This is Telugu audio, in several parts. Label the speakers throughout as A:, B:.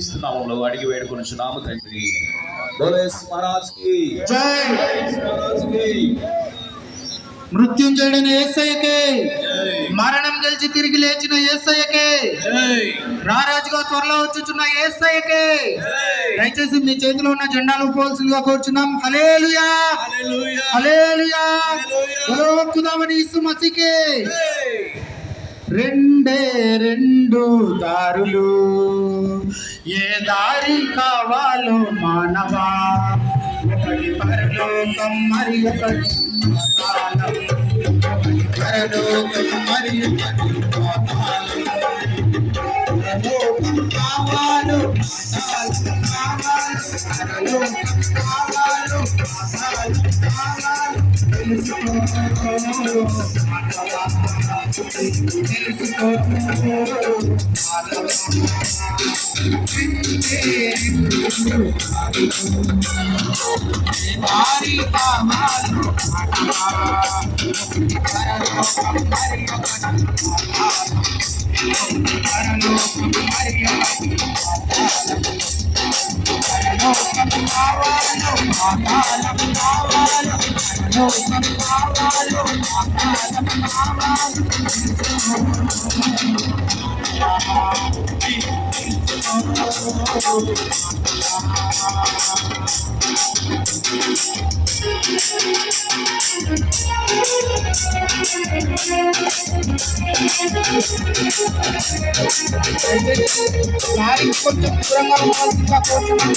A: యేసుక్రీస్తు నామములో అడిగి వేడుకొనుచున్నాము తండ్రి. బోలేస్ మహారాజ్ కి
B: జై.
A: మహారాజ్ కి
B: మృత్యుంజయుడైన యేసయ్యకే, మరణం గెలిచి తిరిగి లేచిన యేసయ్యకే, రారాజుగా త్వరలో వచ్చుచున్న యేసయ్యకే దయచేసి మీ చేతిలో ఉన్న జెండాలు పోల్సిందిగా కోరుచున్నాం. హల్లెలూయా హల్లెలూయా ఖుదావని యేసు మసీహే. రెండే రెండు దారులు, ఏ దారి కావాలో మానవా, ఒకటి పరలోకం మరి ఒకటి పాతాళం, ఒకటి పరలోకం మరి ఒకటి పాతాళం. పరలోకం కావాలో పాతాళం కావాలో, పరలోకం కావాలో పాతాళం కావాలో తెలుసుకో తెలుసుకో. వారి కామాలు కొంచెం దూరంగా ఉండాల్సిందిగా కోరుతున్నాను.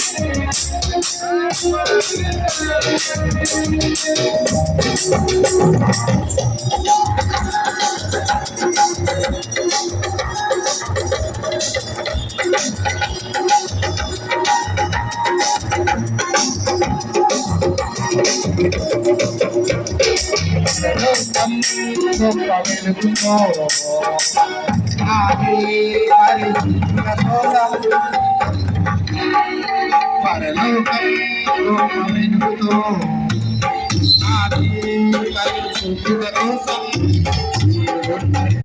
B: పరలోకం